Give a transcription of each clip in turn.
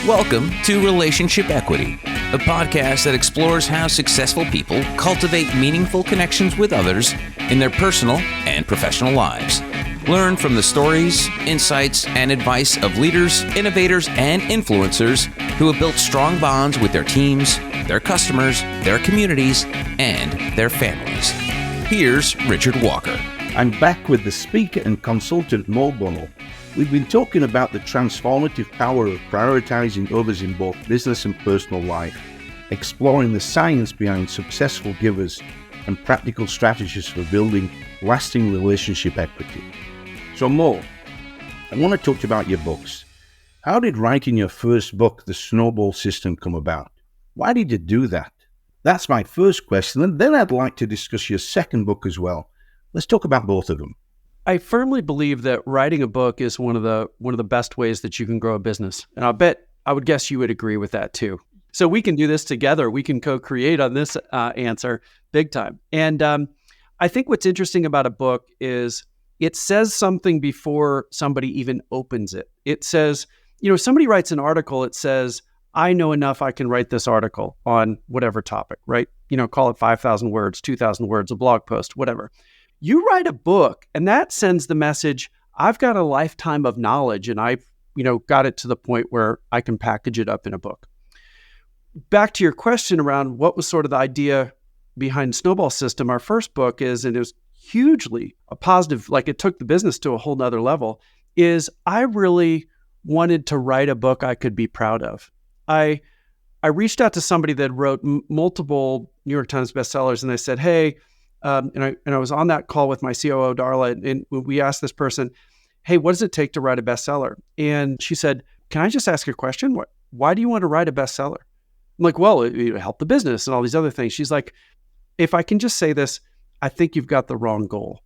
Welcome to Relationship Equity, a podcast that explores how successful people cultivate meaningful connections with others in their personal and professional lives. Learn from the stories, insights, and advice of leaders, innovators, and influencers who have built strong bonds with their teams, their customers, their communities, and their families. Here's Richard Walker. I'm back with the speaker and consultant Mo Bunnell. We've been talking about the transformative power of prioritizing others in both business and personal life, exploring the science behind successful givers, and practical strategies for building lasting relationship equity. So Mo, I want to talk to you about your books. How did writing your first book, The Snowball System, come about? Why did you do that? That's my first question, and then I'd like to discuss your second book as well. Let's talk about both of them. I firmly believe that writing a book is one of the best ways that you can grow a business. And I would guess you would agree with that too. So we can do this together. We can co-create on this answer big time. And I think what's interesting about a book is it says something before somebody even opens it. It says, somebody writes an article, it says, I know enough, I can write this article on whatever topic, right? Call it 5,000 words, 2,000 words, a blog post, whatever. You write a book and that sends the message, I've got a lifetime of knowledge and I've, got it to the point where I can package it up in a book. Back to your question around what was sort of the idea behind Snowball System, our first book is, and it was hugely a positive, like it took the business to a whole nother level, is I really wanted to write a book I could be proud of. I reached out to somebody that wrote multiple New York Times bestsellers and I said, hey, and I was on that call with my COO, Darla, and we asked this person, hey, what does it take to write a bestseller? And she said, can I just ask you a question? Why do you want to write a bestseller? I'm like, well, it help the business and all these other things. She's like, if I can just say this, I think you've got the wrong goal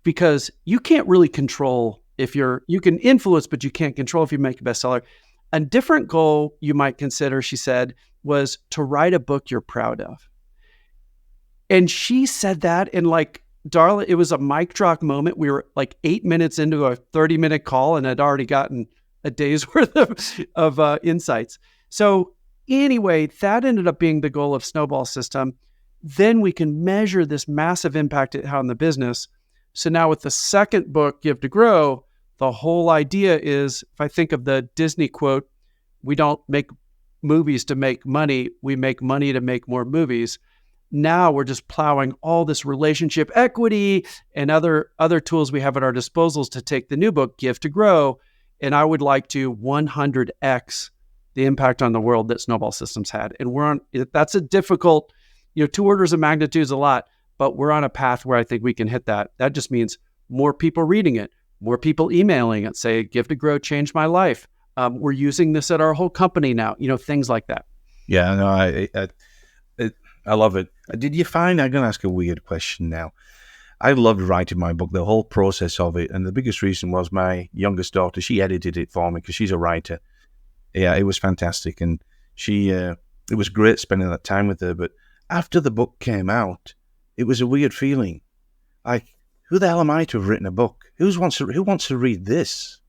because you can't really control you can influence, but you can't control if you make a bestseller. A different goal you might consider, she said, was to write a book you're proud of. And she said that and Darla, it was a mic drop moment. We were 8 minutes into a 30-minute call and had already gotten a day's worth of insights. So anyway, that ended up being the goal of Snowball System. Then we can measure this massive impact it had on the business. So now with the second book, Give to Grow, the whole idea is, if I think of the Disney quote, we don't make movies to make money, we make money to make more movies. Now we're just plowing all this relationship equity and other tools we have at our disposals to take the new book, Give to Grow. And I would like to 100x the impact on the world that Snowball Systems had. And that's a difficult, 2 orders of magnitude is a lot, but we're on a path where I think we can hit that. That just means more people reading it, more people emailing it, say, Give to Grow changed my life. We're using this at our whole company now, things like that. Yeah, no, I love it. Did you find, I'm going to ask a weird question now. I loved writing my book, the whole process of it. And the biggest reason was my youngest daughter, she edited it for me because she's a writer. Yeah, it was fantastic. And it was great spending that time with her. But after the book came out, it was a weird feeling. Like, who the hell am I to have written a book? Who wants to read this?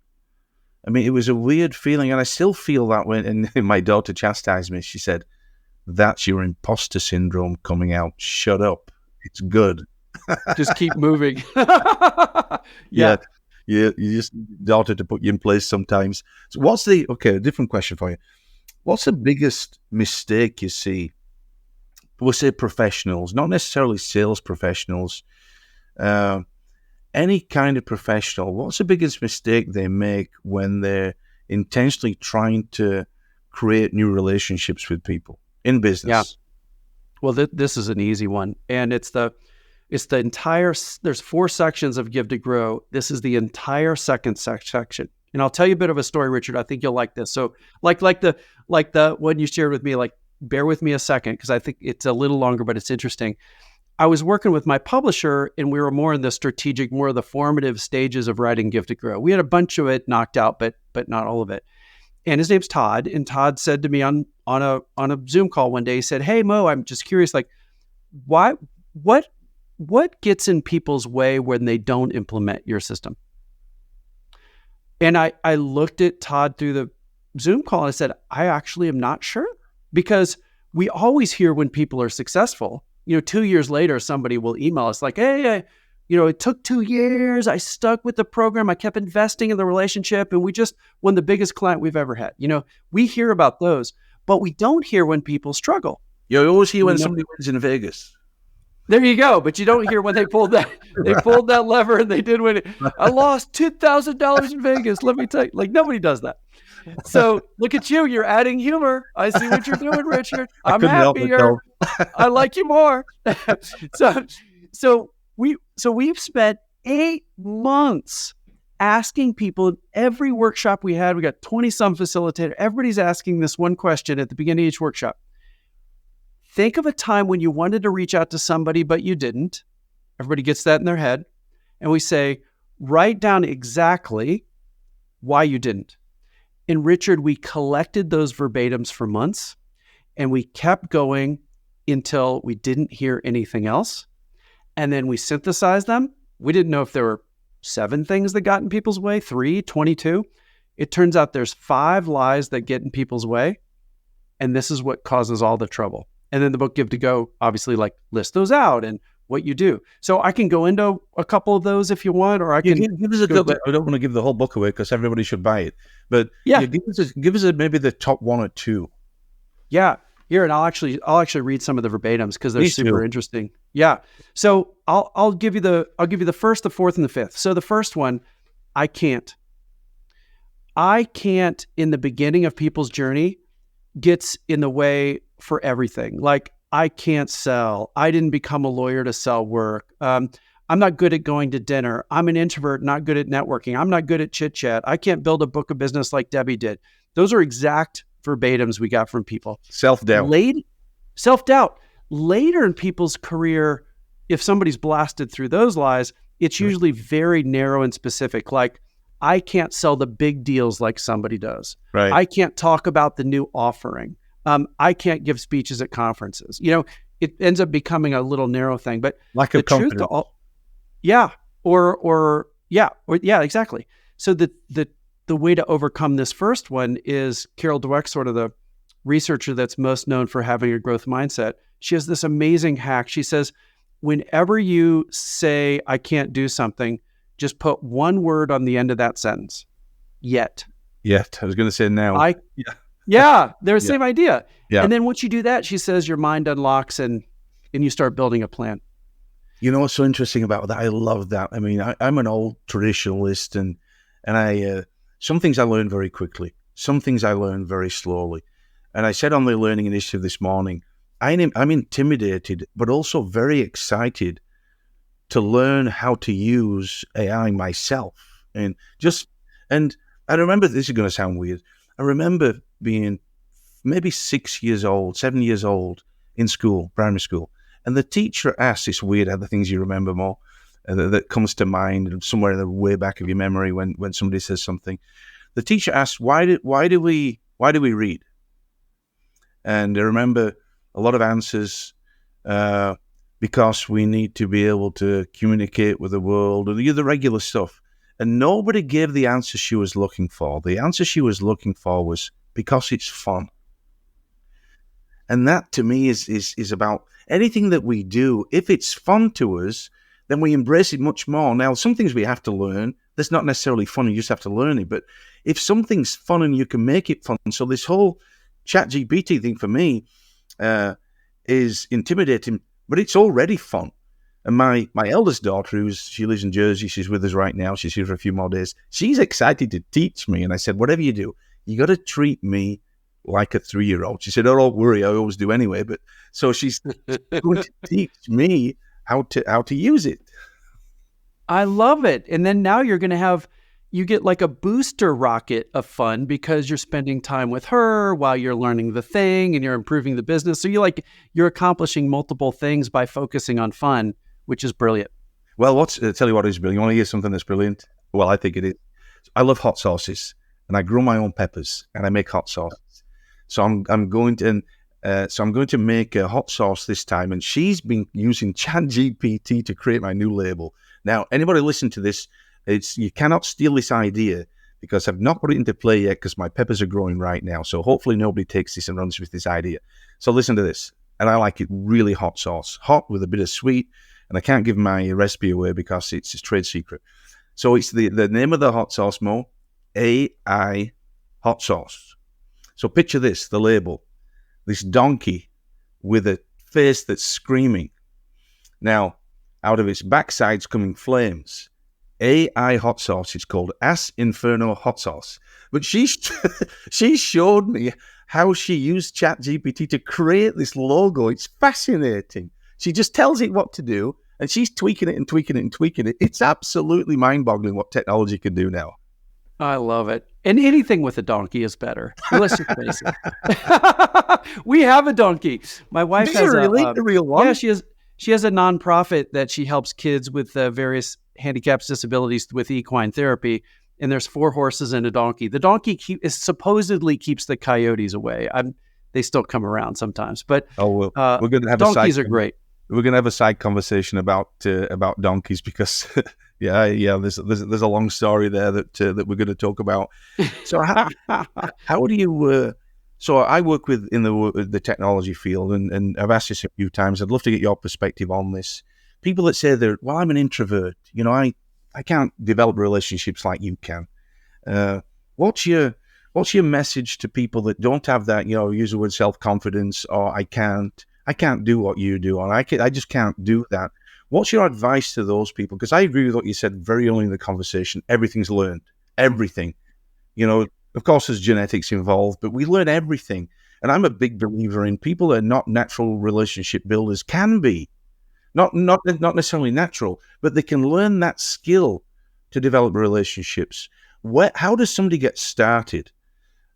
I mean, it was a weird feeling. And I still feel that when my daughter chastised me, she said, that's your imposter syndrome coming out. Shut up. It's good. Just keep moving. Yeah. You just need daughter to put you in place sometimes. So a different question for you. What's the biggest mistake you see? We'll say professionals, not necessarily sales professionals, any kind of professional. What's the biggest mistake they make when they're intentionally trying to create new relationships with people in business? Yeah. Well, this is an easy one. And it's the entire, there's 4 sections of Give to Grow. This is the entire second section. And I'll tell you a bit of a story, Richard. I think you'll like this. So like the one you shared with me, bear with me a second, because I think it's a little longer, but it's interesting. I was working with my publisher and we were more in the strategic, more of the formative stages of writing Give to Grow. We had a bunch of it knocked out, but not all of it. And his name's Todd. And Todd said to me on a Zoom call one day, he said, hey, Mo, I'm just curious, what gets in people's way when they don't implement your system? And I looked at Todd through Zoom call and I said, I actually am not sure, because we always hear when people are successful. 2 years later, somebody will email us like, hey, it took 2 years. I stuck with the program. I kept investing in the relationship, and we just won the biggest client we've ever had. We hear about those, but we don't hear when people struggle. You always hear when somebody wins in Vegas. There you go. But you don't hear when they pulled that lever and they did win it. I lost $2,000 in Vegas. Let me tell you, nobody does that. So look at you. You're adding humor. I see what you're doing, Richard. I'm happier. I like you more. So we've spent 8 months asking people in every workshop we had. We got 20-some facilitators. Everybody's asking this one question at the beginning of each workshop. Think of a time when you wanted to reach out to somebody, but you didn't. Everybody gets that in their head. And we say, write down exactly why you didn't. And Richard, we collected those verbatims for months, and we kept going until we didn't hear anything else. And then we synthesized them. We didn't know if there were 7 things that got in people's way, 3, 22. It turns out there's 5 lies that get in people's way. And this is what causes all the trouble. And then the book Give to Go, obviously, list those out and what you do. So I can go into a couple of those if you want, or I can give us a couple. I don't want to give the whole book away because everybody should buy it. But give us maybe the top 1 or 2. Yeah. Here, and I'll actually read some of the verbatims because they're super interesting. Yeah. So I'll give you the first, the fourth, and the fifth. So the first one, I can't in the beginning of people's journey gets in the way for everything. Like, I can't sell. I didn't become a lawyer to sell work. I'm not good at going to dinner. I'm an introvert, not good at networking. I'm not good at chit chat. I can't build a book of business like Debbie did. Those are exact verbatims we got from people. Self-doubt. Self-doubt. Later in people's career, if somebody's blasted through those lies, it's usually very narrow and specific. Like, I can't sell the big deals like somebody does. Right. I can't talk about the new offering. I can't give speeches at conferences. It ends up becoming a little narrow thing. But lack of confidence. Exactly. So the way to overcome this first one is Carol Dweck, sort of the researcher that's most known for having a growth mindset. She has this amazing hack. She says, whenever you say, I can't do something, just put one word on the end of that sentence. Yet. Yet. I was going to say now. Yeah, they're the same idea. Yeah. And then once you do that, she says your mind unlocks and you start building a plan. You know what's so interesting about that? I love that. I mean, I'm an old traditionalist, and I some things I learn very quickly. Some things I learn very slowly. And I said on the Learning Initiative this morning, I'm intimidated, but also very excited to learn how to use AI myself. And I remember, this is going to sound weird, I remember being maybe 7 years old in school, primary school. And the teacher asked this weird other things you remember more that comes to mind somewhere in the way back of your memory when somebody says something. The teacher asked, why do we read? And I remember a lot of answers, because we need to be able to communicate with the world, and the regular stuff. And nobody gave the answer she was looking for. The answer she was looking for was because it's fun. And that, to me, is about anything that we do. If it's fun to us, then we embrace it much more. Now, some things we have to learn. That's not necessarily fun. You just have to learn it. But if something's fun and you can make it fun, so this whole ChatGPT thing for me is intimidating, but it's already fun. And my eldest daughter, she lives in Jersey, she's with us right now. She's here for a few more days. She's excited to teach me. And I said, whatever you do, you got to treat me like a 3-year-old. She said, oh, don't worry, I always do anyway. But so she's going to teach me how to use it. I love it. And then now you get like a booster rocket of fun because you're spending time with her while you're learning the thing and you're improving the business. So you're accomplishing multiple things by focusing on fun, which is brilliant. Well, tell you what is brilliant. You want to hear something that's brilliant? Well, I think it is. I love hot sauces, and I grow my own peppers, and I make hot sauces. So I'm going to make a hot sauce this time, and she's been using ChatGPT to create my new label. Now, anybody listen to this? You cannot steal this idea because I've not put it into play yet because my peppers are growing right now. So hopefully nobody takes this and runs with this idea. So listen to this. And I like it really hot sauce, hot with a bit of sweet. And I can't give my recipe away because it's a trade secret. So it's the name of the hot sauce, Mo, AI hot sauce. So picture this, the label, this donkey with a face that's screaming. Now, out of its backside's coming flames. AI hot sauce, it's called As Inferno hot sauce. But she showed me how she used ChatGPT to create this logo. It's fascinating. She just tells it what to do, and she's tweaking it and tweaking it and tweaking it. It's absolutely mind-boggling what technology can do now. I love it. And anything with a donkey is better. Let's just face it. We have a donkey. My wife has a real one. Yeah, she has a nonprofit that she helps kids with various handicaps, disabilities with equine therapy. And there's 4 horses and a donkey. The donkey supposedly keeps the coyotes away. They still come around sometimes, but we're going to have donkeys are great. We're going to have a side conversation about donkeys because there's a long story there that we're going to talk about. So how do you? So I work in the technology field, and I've asked this a few times. I'd love to get your perspective on this. People that say I'm an introvert. I can't develop relationships like you can. What's your message to people that don't have that? Use the word self-confidence, or I can't do what you do, or I just can't do that. What's your advice to those people? Because I agree with what you said very early in the conversation. Everything's learned. Everything. Of course, there's genetics involved, but we learn everything. And I'm a big believer in people that are not natural relationship builders can be. Not necessarily natural, but they can learn that skill to develop relationships. How does somebody get started?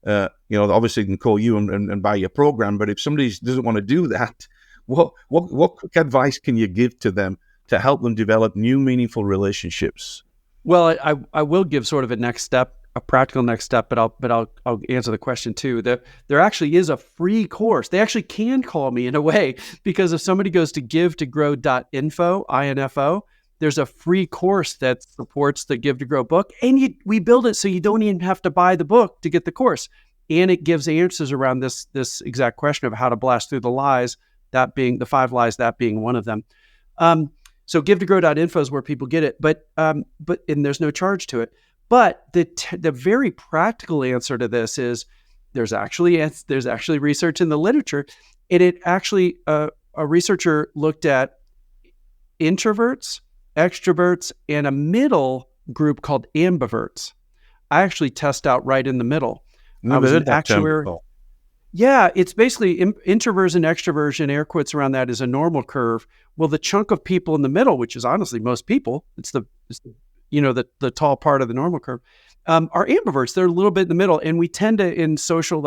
Obviously they can call you and buy your program, but if somebody doesn't want to do that, what quick advice can you give to them to help them develop new meaningful relationships? Well, I will give sort of a practical next step, but I'll answer the question too. There actually is a free course. They actually can call me in a way, because if somebody goes to givetogrow.info, INFO, there's a free course that supports the Give to Grow book, and we build it so you don't even have to buy the book to get the course, and it gives answers around this exact question of how to blast through the lies. That being the 5 lies, that being one of them. So givetogrow.info is where people get it, but and there's no charge to it. But the very practical answer to this is there's actually research in the literature, and it actually a researcher looked at introverts, extroverts, and a middle group called ambiverts. I actually test out right in the middle. I was an actuary. Yeah, it's basically introversion, extroversion, air quotes around that is a normal curve. Well, the chunk of people in the middle, which is honestly most people, it's the tall part of the normal curve, are ambiverts. They're a little bit in the middle. And we tend to, in social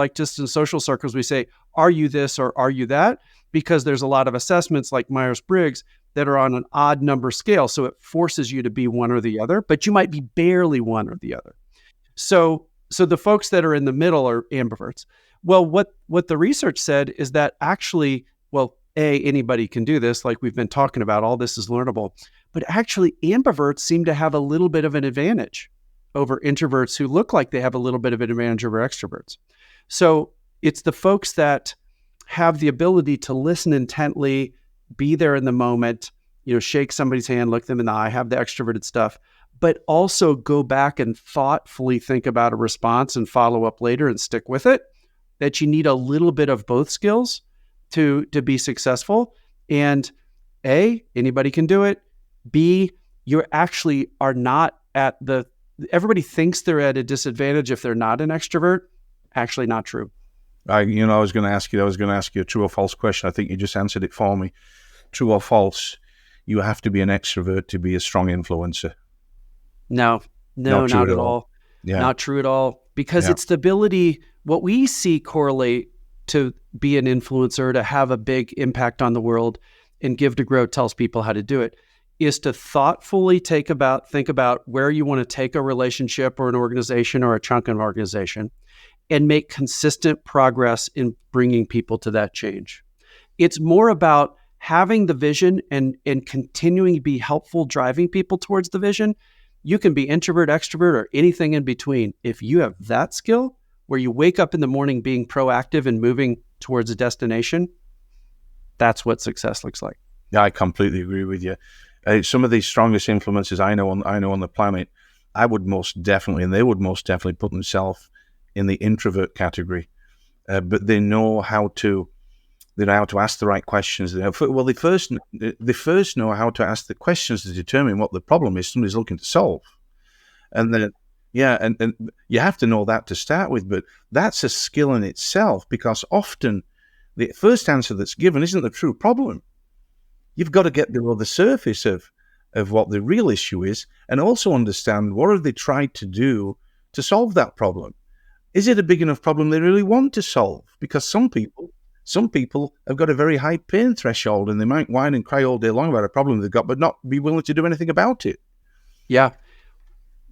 circles, we say, are you this or are you that? Because there's a lot of assessments like Myers-Briggs that are on an odd number scale. So it forces you to be one or the other, but you might be barely one or the other. So the folks that are in the middle are ambiverts. Well, what the research said is that actually, anybody can do this, like we've been talking about, all this is learnable, but actually ambiverts seem to have a little bit of an advantage over introverts who look like they have a little bit of an advantage over extroverts. So it's the folks that have the ability to listen intently, be there in the moment, shake somebody's hand, look them in the eye, have the extroverted stuff, but also go back and thoughtfully think about a response and follow up later and stick with it, that you need a little bit of both skills to be successful. And A, anybody can do it. B, you actually are not everybody thinks they're at a disadvantage if they're not an extrovert. Actually not true. I was going to ask you a true or false question. I think you just answered it for me. True or false? You have to be an extrovert to be a strong influencer. No, not at all. Yeah. Not true at all. Because it's the ability, what we see correlate to be an influencer, to have a big impact on the world, and Give to Grow tells people how to do it, is to thoughtfully think about where you want to take a relationship or an organization or a chunk of an organization, and make consistent progress in bringing people to that change. It's more about having the vision and continuing to be helpful, driving people towards the vision, You can be introvert, extrovert, or anything in between. If you have that skill where you wake up in the morning being proactive and moving towards a destination, that's what success looks like. Yeah, I completely agree with you. Some of the strongest influences I know on the planet, I would most definitely, and they would most definitely put themselves in the introvert category. But they know how to ask the right questions. They first know how to ask the questions to determine what the problem is somebody's looking to solve. And then, and you have to know that to start with, but that's a skill in itself, because often the first answer that's given isn't the true problem. You've got to get below the surface of what the real issue is, and also understand what have they tried to do to solve that problem. Is it a big enough problem they really want to solve? Because some people have got a very high pain threshold, and they might whine and cry all day long about a problem they've got, but not be willing to do anything about it. Yeah.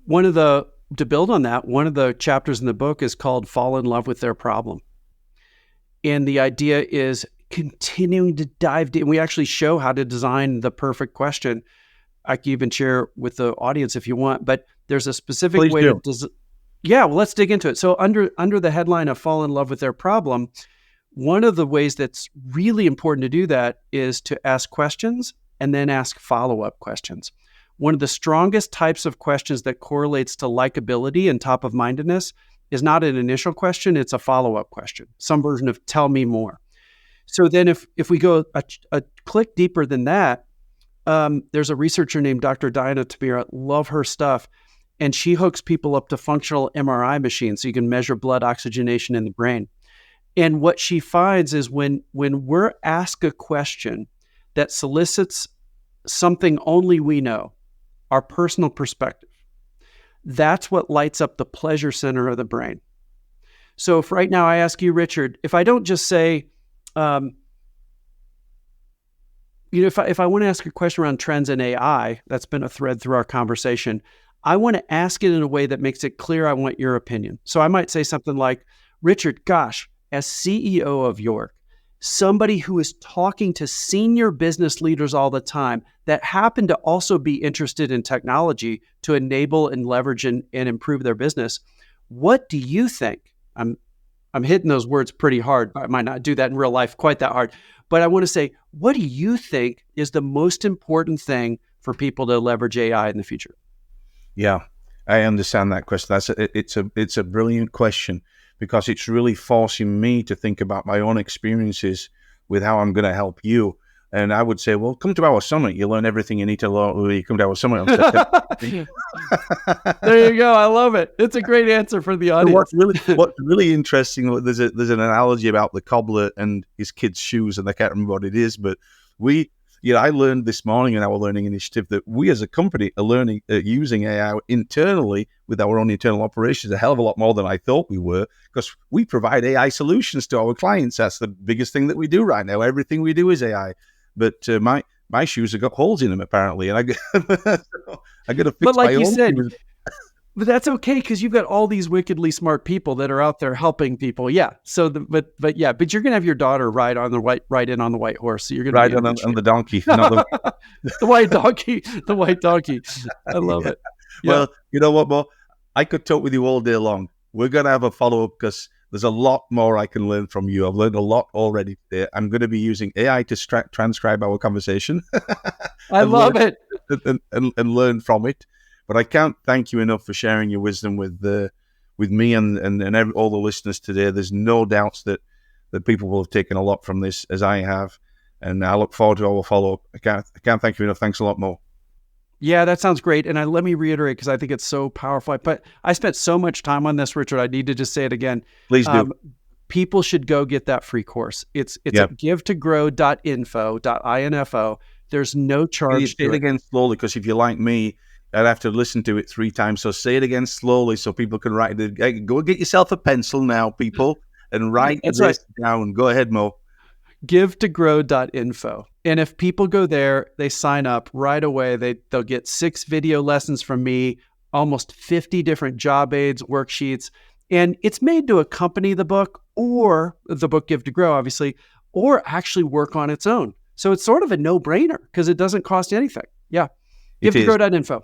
To build on that, one of the chapters in the book is called Fall in Love with Their Problem. And the idea is continuing to dive deep. We actually show how to design the perfect question. I can even share with the audience if you want, but there's a specific Please way do. Let's dig into it. So under the headline of Fall in Love with Their Problem, one of the ways that's really important to do that is to ask questions and then ask follow-up questions. One of the strongest types of questions that correlates to likability and top-of-mindedness is not an initial question, it's a follow-up question, some version of tell me more. So then if we go a click deeper than that, there's a researcher named Dr. Diana Tamira, love her stuff, and she hooks people up to functional MRI machines so you can measure blood oxygenation in the brain. And what she finds is when we're asked a question that solicits something only we know, our personal perspective, that's what lights up the pleasure center of the brain. So if right now I ask you, Richard, if I don't just say, if I want to ask a question around trends in AI, that's been a thread through our conversation, I want to ask it in a way that makes it clear I want your opinion. So I might say something like, Richard, gosh, as CEO of York, somebody who is talking to senior business leaders all the time that happen to also be interested in technology to enable and leverage and improve their business, what do you think? I'm hitting those words pretty hard. I might not do that in real life quite that hard. But I want to say, what do you think is the most important thing for people to leverage AI in the future? Yeah, I understand that question. It's a brilliant question, because it's really forcing me to think about my own experiences with how I'm going to help you. And I would say, well, come to our summit. You learn everything you need to learn when you come to our summit. There you go. I love it. It's a great answer for the audience. What's really interesting, there's an analogy about the cobbler and his kid's shoes, and I can't remember what it is, but I learned this morning in our learning initiative that we as a company are learning using AI internally with our own internal operations a hell of a lot more than I thought we were, because we provide AI solutions to our clients. That's the biggest thing that we do right now. Everything we do is AI. But my shoes have got holes in them apparently, and I got to fix but like my you own said, shoes. But that's okay, because you've got all these wickedly smart people that are out there helping people. Yeah. So, but you're gonna have your daughter ride in on the white horse. So you're gonna ride on the donkey, not the white donkey. The white donkey. I love it. Yeah. Well, you know what, Mo? I could talk with you all day long. We're gonna have a follow up, because there's a lot more I can learn from you. I've learned a lot already today. I'm going to be using AI to transcribe our conversation. I love it. And learn from it. But I can't thank you enough for sharing your wisdom with me and all the listeners today. There's no doubts that people will have taken a lot from this, as I have. And I look forward to our follow-up. I can't thank you enough. Thanks a lot, Mo. Yeah, that sounds great. And let me reiterate, because I think it's so powerful. But I spent so much time on this, Richard. I need to just say it again. Please do. People should go get that free course. It's at givetogrowinfo. There's no charge. Say it again slowly, because if you're like me, I'd have to listen to it 3 times. So say it again slowly so people can write it. Hey, go get yourself a pencil now, people, and write this down. Go ahead, Mo. Givetogrowinfo. And if people go there, they sign up right away. They'll get 6 video lessons from me, almost 50 different job aids, worksheets. And it's made to accompany the book, or the book Give to Grow, obviously, or actually work on its own. So it's sort of a no-brainer, because it doesn't cost anything. Yeah. Givetogrowinfo.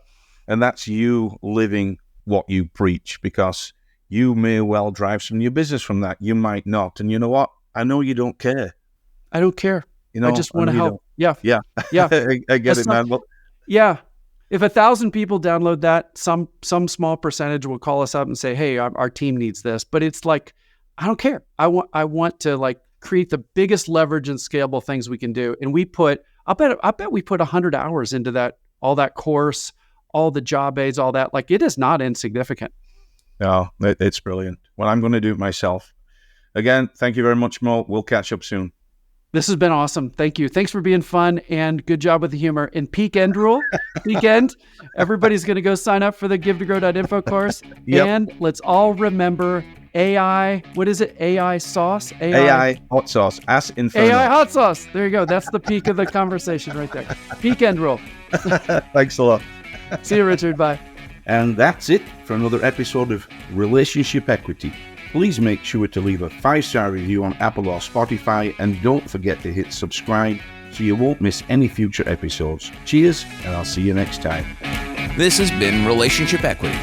And that's you living what you preach, because you may well drive some new business from that. You might not. And you know what? I know you don't care. I don't care. You know, I just want to help. Yeah. Yeah. Yeah. I get it, man. Well, yeah. If 1,000 people download that, some small percentage will call us up and say, "Hey, our team needs this." But it's like, I don't care. I want to like create the biggest leverage and scalable things we can do. And I bet we put 100 hours into that, all that course, all the job aids, all that. Like, it is not insignificant. No, it's brilliant. Well, I'm going to do it myself. Again, thank you very much, Mo. We'll catch up soon. This has been awesome. Thank you. Thanks for being fun, and good job with the humor. And peak end rule, everybody's going to go sign up for the give2grow.info course. Yep. And let's all remember AI. What is it? AI sauce? AI hot sauce. As Inferno. AI hot sauce. There you go. That's the peak of the conversation right there. Peak end rule. Thanks a lot. See you, Richard. Bye. And that's it for another episode of Relationship Equity. Please make sure to leave a 5-star review on Apple or Spotify, and don't forget to hit subscribe so you won't miss any future episodes. Cheers, and I'll see you next time. This has been Relationship Equity.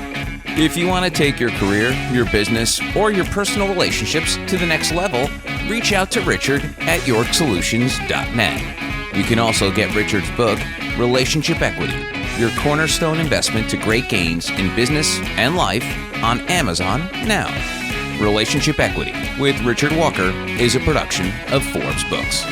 If you want to take your career, your business, or your personal relationships to the next level, reach out to Richard at yorksolutions.net. You can also get Richard's book, Relationship Equity, your cornerstone investment to great gains in business and life, on Amazon now. Relationship Equity with Richard Walker is a production of Forbes Books.